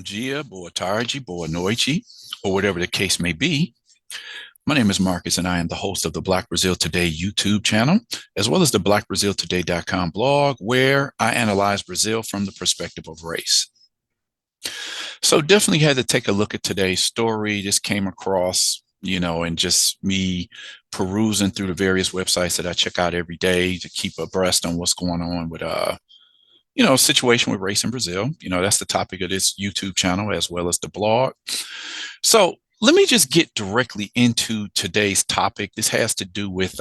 Bom dia, boa tarde, boa noite, or whatever the case may be. My name is Marcus, and I am the host of the Black Brazil Today YouTube channel, as well as the blackbraziltoday.com blog, where I analyze Brazil from the perspective of race. So definitely had to take a look at today's story. This came across, and just me perusing through the various websites that I check out every day to keep abreast on what's going on with situation with race in Brazil. That's the topic of this YouTube channel as well as the blog. So let me just get directly into today's topic. This has to do with,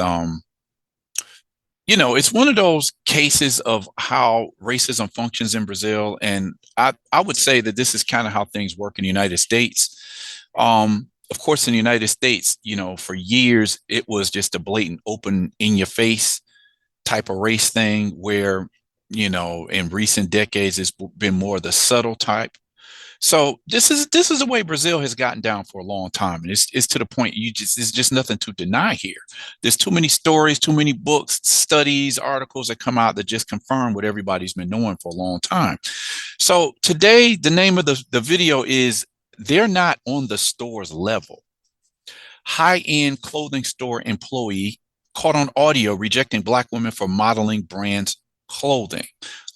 it's one of those cases of how racism functions in Brazil. And I would say that this is kind of how things work in the United States. Of course, in the United States, for years, it was just a blatant, open, in your face type of race thing where in recent decades, it's been more the subtle type. So this is the way Brazil has gotten down for a long time, and it's to the point there's just nothing to deny here. There's too many stories, too many books, studies, articles that come out that just confirm what everybody's been knowing for a long time. So today, the name of the video is "They're Not on the Store's Level." High-end clothing store employee caught on audio rejecting Black women for modeling brands clothing.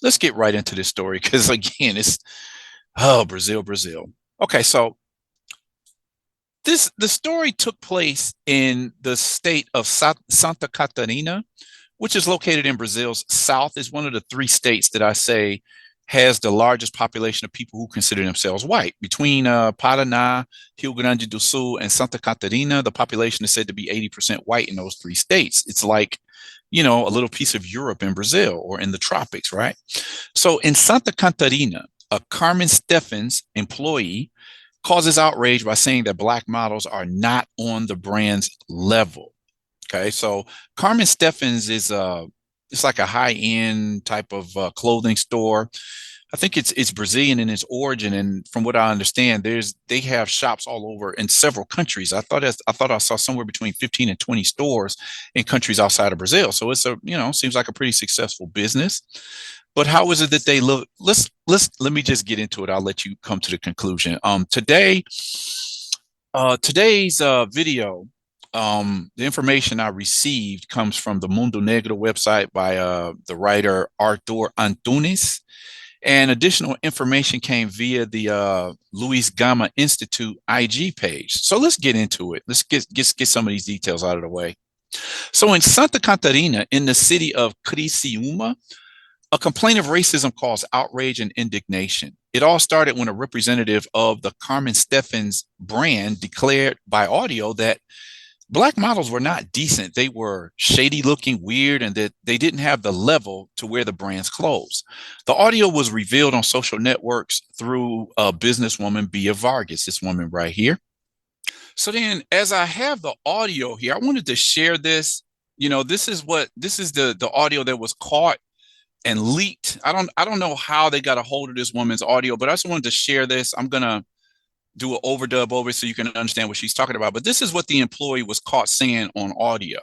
Let's get right into this story because again, Brazil. Okay, so the story took place in the state of Santa Catarina, which is located in Brazil's south. Is one of the three states that I say has the largest population of people who consider themselves white. Between Paraná, Rio Grande do Sul, and Santa Catarina, the population is said to be 80% white in those three states. It's like a little piece of Europe in Brazil or in the tropics, right? So in Santa Catarina, a Carmen Stephens employee causes outrage by saying that Black models are not on the brand's level. Okay, so Carmen Stephens is it's like a high-end type of clothing store. I think it's Brazilian in its origin, and from what I understand, they have shops all over in several countries. I thought I saw somewhere between 15 and 20 stores in countries outside of Brazil. So it's seems like a pretty successful business. But how is it that they look? Let me just get into it. I'll let you come to the conclusion. Today's video, the information I received comes from the Mundo Negro website by the writer Arthur Antunes. And additional information came via the Luis Gama Institute IG page. So let's get into it. Let's get some of these details out of the way. So in Santa Catarina, in the city of Criciúma, a complaint of racism caused outrage and indignation. It all started when a representative of the Carmen Stephens brand declared by audio that Black models were not decent. They were shady looking, weird, and that they didn't have the level to wear the brand's clothes. The audio was revealed on social networks through a businesswoman, Bia Vargas, this woman right here. So then, as I have the audio here, I wanted to share this. This is the audio that was caught and leaked. I don't know how they got a hold of this woman's audio, but I just wanted to share this. I'm gonna do an overdub over it so you can understand what she's talking about. But this is what the employee was caught saying on audio.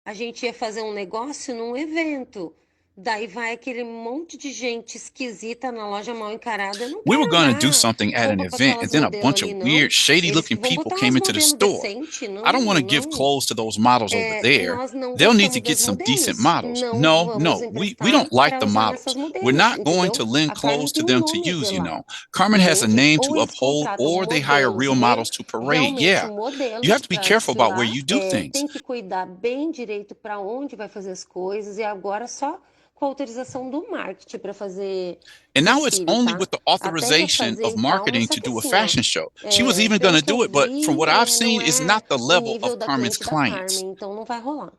A gente ia fazer negócio num evento. Daí vai aquele monte de gente esquisita na loja mal encarada. Eu não We were quero going to do dar something at an roupa pra event, and aquelas then a modelos bunch of ali, não. weird, shady Eles looking vão people botar came umas into the modelos store. decentes, I don't want to não, give não. clothes to those models over there. Nós não They'll need to gostamos get das some decent modelos. models. Não No, vamos we emprestar don't like para the usar models. nessas We're modelos, not going entendeu? to lend A Carmen clothes to tem them to nome use, lá. Carmen has a Entende? name Ou to eles uphold, contratam or they hire modelos real models mesmo, to parade. realmente Yeah. You have modelos to be para careful about where desfilar. you do things. Tem que cuidar bem direito para onde vai fazer as coisas. E agora só com a autorização do marketing para fazer And now it's desfile, only tá? with the Até ia authorization fazer of e tal, mas marketing só to que do a assim, ó, fashion show. She was even going pelo to que eu do it, but from vi, what I've não seen, it's é not the o level nível of da Carmen's cliente da clients. Carmen, então não vai rolar.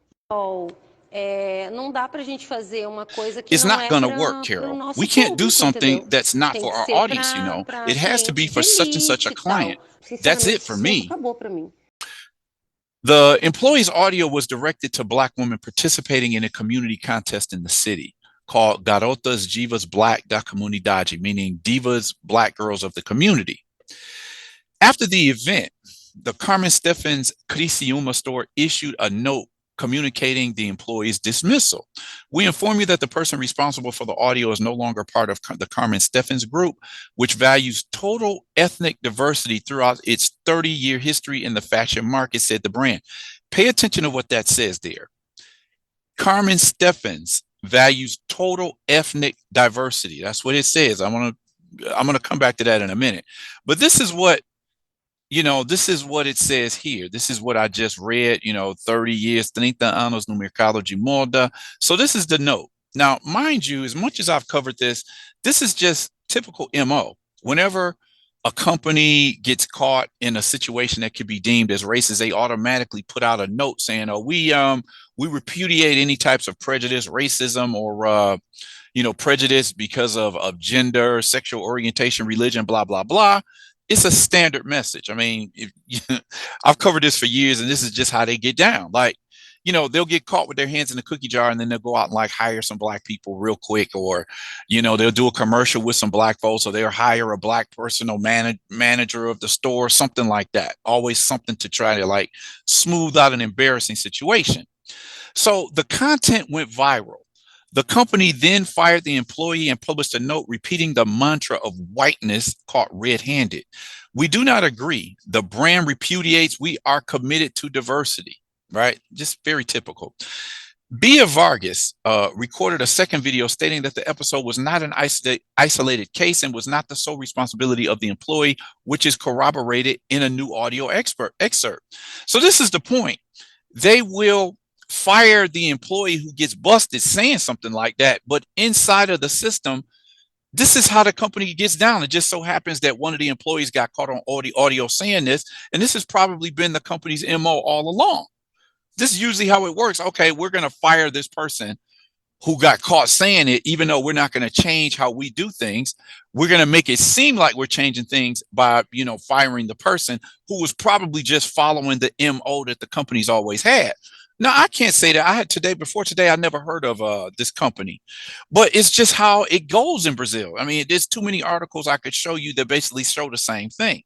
Não dá pra gente fazer uma coisa que It's não not é going to work, pro Carol. nosso We can't do público, something entendeu? that's not Tem for que our ser audience, pra It has to be cliente de for such and such elite a e tal. client. That's it Sinceramente, for isso me. acabou pra mim. The employee's audio was directed to Black women participating in a community contest in the city called Garotas Divas Black da Comunidade, meaning divas, Black girls of the community. After the event, the Carmen Stephens Criciúma store issued a note communicating the employee's dismissal. We inform you that the person responsible for the audio is no longer part of the Carmen Steffens group, which values total ethnic diversity throughout its 30-year history in the fashion market, said the brand. Pay attention to what that says there. Carmen Steffens values total ethnic diversity. That's what it says. I'm gonna come back to that in a minute. But this is what it says here. This is what I just read, 30 years, 30 años no mercado de moda. So this is the note. Now, mind you, as much as I've covered this is just typical MO. Whenever a company gets caught in a situation that could be deemed as racist, they automatically put out a note saying, "Oh, we repudiate any types of prejudice, racism, or prejudice because of gender, sexual orientation, religion, blah blah blah." It's a standard message. I mean, I've covered this for years, and this is just how they get down. Like, they'll get caught with their hands in the cookie jar, and then they'll go out and like hire some black people real quick, or they'll do a commercial with some black folks, or they'll hire a black personal manager of the store, something like that. Always something to try to like smooth out an embarrassing situation. So the content went viral. The company then fired the employee and published a note repeating the mantra of whiteness caught red handed. We do not agree. The brand repudiates. We are committed to diversity, right? Just very typical. Bia Vargas recorded a second video stating that the episode was not an isolated case and was not the sole responsibility of the employee, which is corroborated in a new audio excerpt. So this is the point. They will fire the employee who gets busted saying something like that, but inside of the system, this is how the company gets down. It just so happens that one of the employees got caught on audio saying this, and this has probably been the company's MO all along. This is usually how it works. Okay, we're going to fire this person who got caught saying it, even though we're not going to change how we do things. We're going to make it seem like we're changing things by, firing the person who was probably just following the MO that the company's always had. Now, I can't say that before today, I never heard of this company, but it's just how it goes in Brazil. I mean, there's too many articles I could show you that basically show the same thing.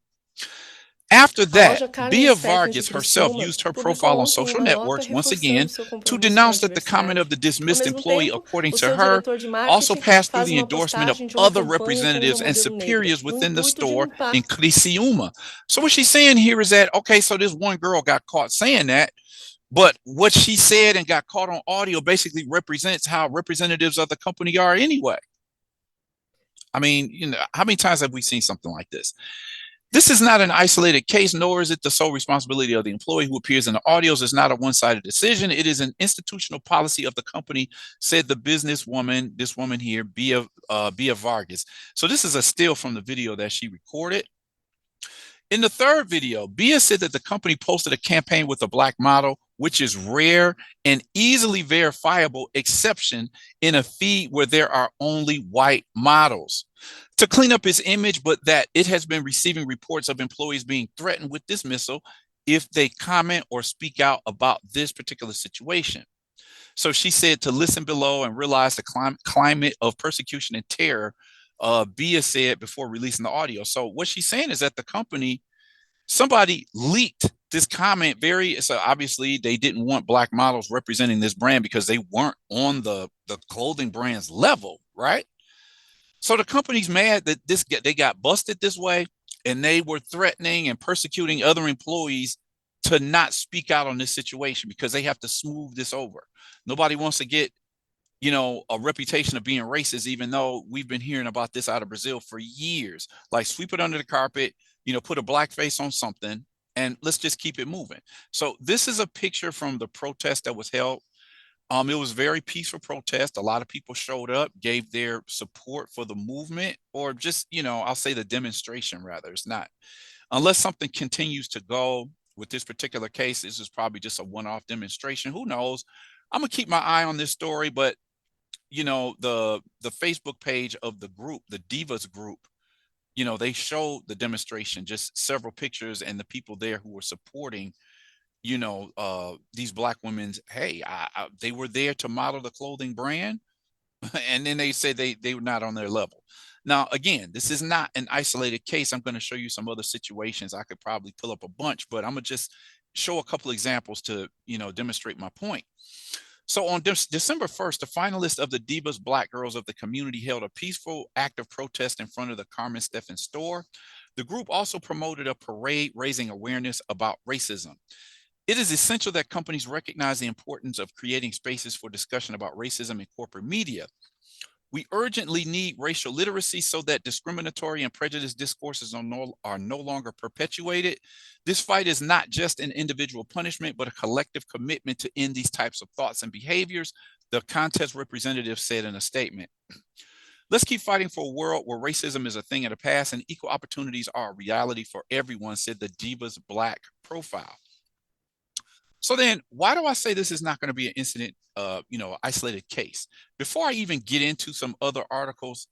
After A that, loja Carmen Bia Steffens de Vargas herself Criciúma used her publicou profile on ontem social uma nota networks once again reforçando seu to compromisso com a denounce that the comment of diversidade. the Ao dismissed mesmo employee, tempo, according o to seu her, diretor de also marketing passed through faz the uma endorsement of postagem de uma other campanha com uma representatives and modelo negra, superiors no within the intuito de store in limpar. Criciúma. So what she's saying here is that, okay, so this one girl got caught saying that, but what she said and got caught on audio basically represents how representatives of the company are anyway. I mean, how many times have we seen something like this? This is not an isolated case, nor is it the sole responsibility of the employee who appears in the audios. It's not a one-sided decision. It is an institutional policy of the company, said the businesswoman, this woman here, Bia Vargas. So this is a still from the video that she recorded. In the third video, Bia said that the company posted a campaign with a black model, which is rare and easily verifiable exception in a feed where there are only white models, to clean up his image, but that it has been receiving reports of employees being threatened with dismissal if they comment or speak out about this particular situation. So she said to listen below and realize the climate of persecution and terror, Bia said before releasing the audio. So what she's saying is that the company, somebody leaked this comment so obviously they didn't want black models representing this brand because they weren't on the clothing brand's level, right? So the company's mad that they got busted this way, and they were threatening and persecuting other employees to not speak out on this situation because they have to smooth this over. Nobody wants to get, a reputation of being racist, even though we've been hearing about this out of Brazil for years. Like, sweep it under the carpet, put a black face on something, and let's just keep it moving. So this is a picture from the protest that was held. It was very peaceful protest. A lot of people showed up, gave their support for the movement, or just, I'll say the demonstration rather. It's not, unless something continues to go with this particular case, this is probably just a one-off demonstration. Who knows? I'm gonna keep my eye on this story, but the Facebook page of the group, the Divas group, they showed the demonstration, just several pictures, and the people there who were supporting these black women's, hey, they were there to model the clothing brand, and then they said they were not on their level. Now, again, this is not an isolated case. I'm going to show you some other situations. I could probably pull up a bunch, but I'm gonna just show a couple examples to, demonstrate my point. So on December 1st, the finalists of the Divas Black Girls of the Community held a peaceful act of protest in front of the Carmen Steffen store. The group also promoted a parade raising awareness about racism. It is essential that companies recognize the importance of creating spaces for discussion about racism in corporate media. We urgently need racial literacy so that discriminatory and prejudiced discourses are no longer perpetuated. This fight is not just an individual punishment, but a collective commitment to end these types of thoughts and behaviors, the contest representative said in a statement. Let's keep fighting for a world where racism is a thing of the past and equal opportunities are a reality for everyone, said the Divas Black profile. So then, why do I say this is not going to be an incident, isolated case? Before I even get into some other articles,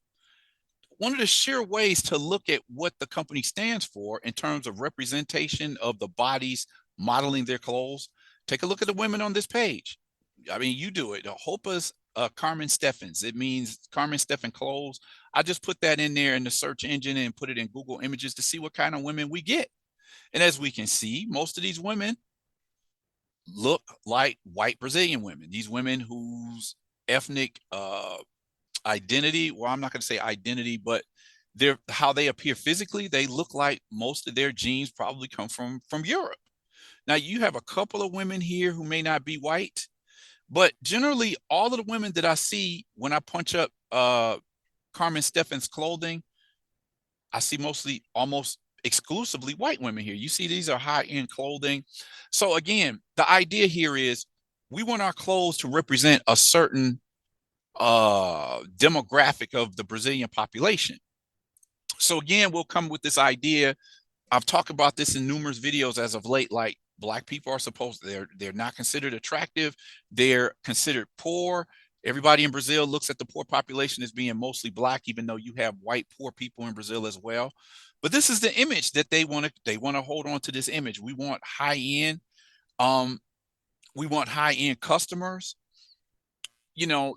one of the sheer ways to look at what the company stands for in terms of representation of the bodies modeling their clothes, take a look at the women on this page. I mean, you do it. Hopa's Carmen Steffens. It means Carmen Steffen clothes. I just put that in there in the search engine and put it in Google Images to see what kind of women we get. And as we can see, most of these women look like white Brazilian women. These women whose ethnic identity, well, I'm not going to say identity, but they're how they appear physically, they look like most of their genes probably come from Europe. Now you have a couple of women here who may not be white, but generally all of the women that I see when I punch up Carmen Steffen's clothing, I see mostly almost exclusively white women here. You see, these are high-end clothing. So again, the idea here is we want our clothes to represent a certain demographic of the Brazilian population. So again, we'll come with this idea. I've talked about this in numerous videos as of late, like black people are supposed they're not considered attractive, they're considered poor. Everybody in Brazil looks at the poor population as being mostly black, even though you have white poor people in Brazil as well. But this is the image that they want to hold on to. This image. Um we want high end customers.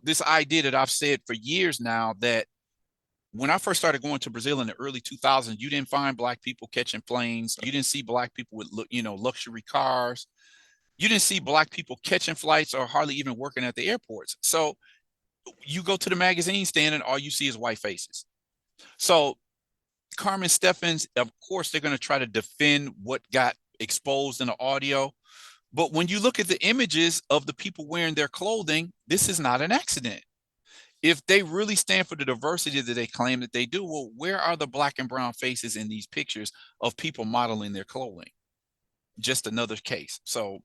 This idea that I've said for years now, that when I first started going to Brazil in the early 2000s, you didn't find black people catching planes. You didn't see black people with, luxury cars. You didn't see black people catching flights or hardly even working at the airports. So you go to the magazine stand and all you see is white faces. So Carmen Steffens, of course, they're going to try to defend what got exposed in the audio. But when you look at the images of the people wearing their clothing, this is not an accident. If they really stand for the diversity that they claim that they do, well, where are the black and brown faces in these pictures of people modeling their clothing? Just another case. So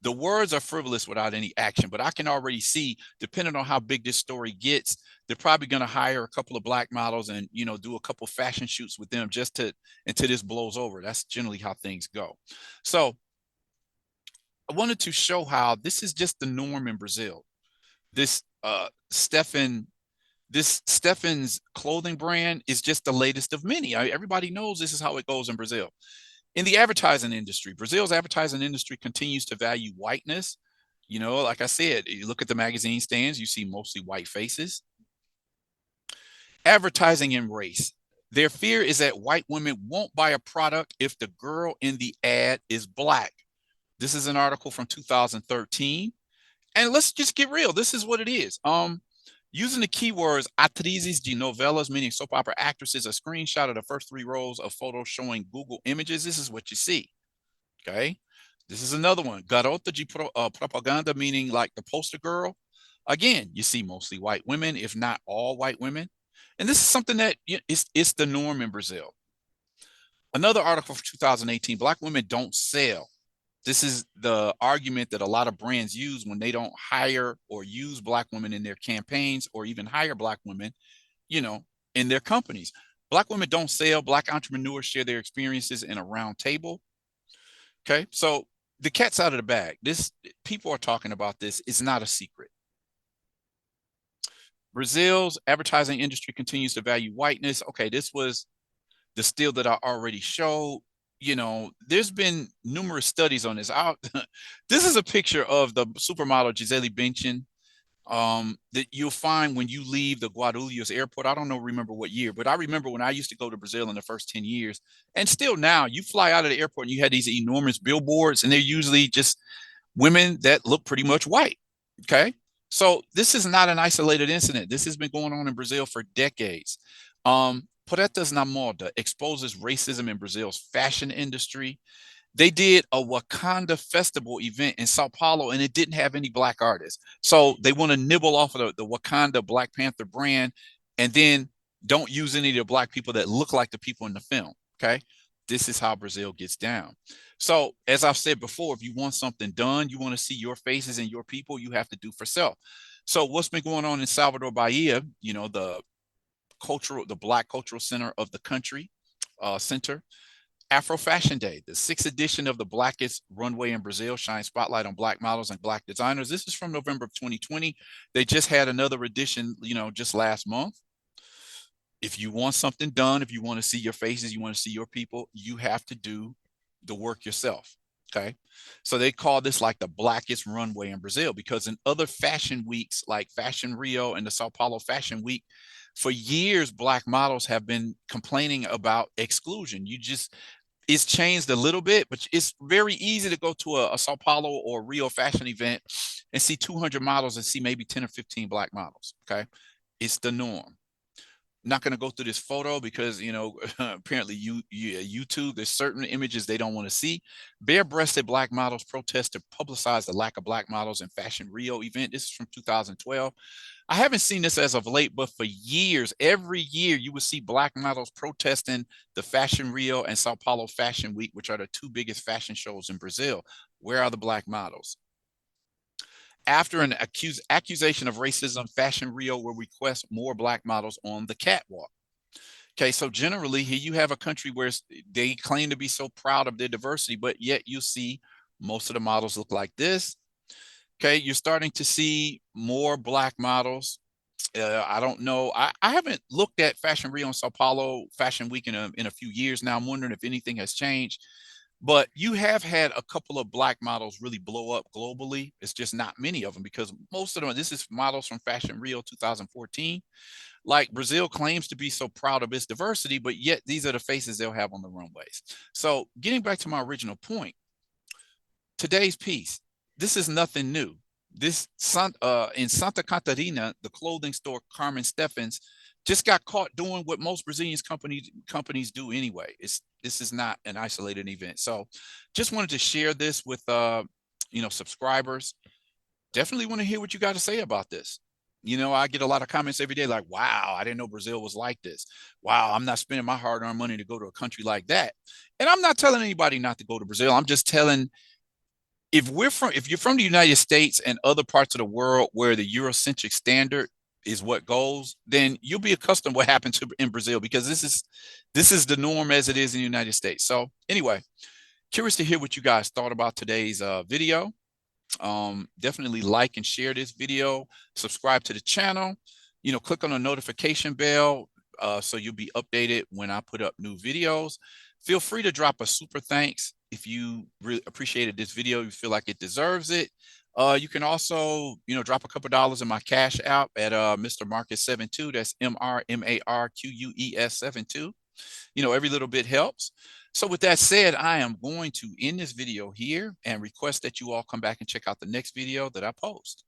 the words are frivolous without any action, but I can already see, depending on how big this story gets, they're probably going to hire a couple of black models and, do a couple fashion shoots with them just to until this blows over. That's generally how things go. So I wanted to show how this is just the norm in Brazil. This Steffen's clothing brand is just the latest of many. Everybody knows this is how it goes in Brazil. In the advertising industry, Brazil's advertising industry continues to value whiteness. Like I said, you look at the magazine stands, you see mostly white faces. Advertising and race. Their fear is that white women won't buy a product if the girl in the ad is black. This is an article from 2013. And let's just get real. This is what it is. Using the keywords atrizes de novelas, meaning soap opera actresses, a screenshot of the first 3 rows of photos showing Google Images. This is what you see. Okay. This is another one. Garota de propaganda, meaning like the poster girl. Again, you see mostly white women, if not all white women. And this is something that it's the norm in Brazil. Another article for 2018, Black women don't sell. This is the argument that a lot of brands use when they don't hire or use black women in their campaigns or even hire black women, in their companies. Black women don't sell. Black entrepreneurs share their experiences in a round table. Okay. So the cat's out of the bag. People are talking about this. It's not a secret. Brazil's advertising industry continues to value whiteness. Okay. This was the still that I already showed. There's been numerous studies on this. This is a picture of the supermodel Gisele Bündchen. that you'll find when you leave the Guarulhos airport. I don't know, remember what year, but I remember when I used to go to Brazil in the first 10 years, and still now, you fly out of the airport and you had these enormous billboards, and they're usually just women that look pretty much white. Okay. So this is not an isolated incident. This has been going on in Brazil for decades. Poetas na Moda exposes racism in Brazil's fashion industry. They did a Wakanda festival event in Sao Paulo, and it didn't have any black artists. So they want to nibble off of the Wakanda Black Panther brand, and then don't use any of the black people that look like the people in the film. Okay. This is how Brazil gets down. So, as I've said before, if you want something done, you want to see your faces and your people, you have to do for self. So, what's been going on in Salvador Bahia, the Black cultural center of the country, center, Afro Fashion Day, the sixth edition of the Blackest Runway in Brazil, shines spotlight on Black models and Black designers. This is from November of 2020. They just had another edition, just last month. If you want something done, if you want to see your faces, you want to see your people, you have to do the work yourself. Okay. So they call this like the blackest runway in Brazil, because in other fashion weeks like Fashion Rio and the Sao Paulo Fashion Week, for years, Black models have been complaining about exclusion. It's changed a little bit, but it's very easy to go to a Sao Paulo or Rio fashion event and see 200 models and see maybe 10 or 15 Black models. Okay. It's the norm. Not going to go through this photo because apparently YouTube, there's certain images they don't want to see. Bare-breasted Black models protest to publicize the lack of Black models in Fashion Rio event. This is from 2012. I haven't seen this as of late, but for years, every year you would see Black models protesting the Fashion Rio and Sao Paulo Fashion Week, which are the two biggest fashion shows in Brazil. Where are the Black models? After an accusation of racism, Fashion Rio will request more Black models on the catwalk. Okay, so generally, here you have a country where they claim to be so proud of their diversity, but yet you see most of the models look like this. Okay, you're starting to see more Black models. I don't know. I haven't looked at Fashion Rio and Sao Paulo Fashion Week in a few years now. I'm wondering if anything has changed. But you have had a couple of Black models really blow up globally. It's just not many of them, because most of them, this is models from Fashion Rio 2014. Like, Brazil claims to be so proud of its diversity, but yet these are the faces they'll have on the runways. So, getting back to my original point, today's piece, this is nothing new. This in Santa Catarina, the clothing store Carmen Steffens just got caught doing what most Brazilian companies do anyway. This is not an isolated event. So, just wanted to share this with subscribers. Definitely want to hear what you got to say about this. I get a lot of comments every day like, wow, I didn't know Brazil was like this. Wow, I'm not spending my hard-earned money to go to a country like that. And I'm not telling anybody not to go to Brazil. I'm just telling, if you're from the United States and other parts of the world where the Eurocentric standard is what goes, then you'll be accustomed to what happens in Brazil, because this is the norm as it is in the United States. So anyway, curious to hear what you guys thought about today's video. Definitely like and share this video, subscribe to the channel, click on the notification bell so you'll be updated when I put up new videos. Feel free to drop a super thanks if you really appreciated this video, you feel like it deserves it. You can also, drop a couple dollars in my cash app at Mr. Marcus72. That's MrMarquess72. Every little bit helps. So with that said, I am going to end this video here and request that you all come back and check out the next video that I post.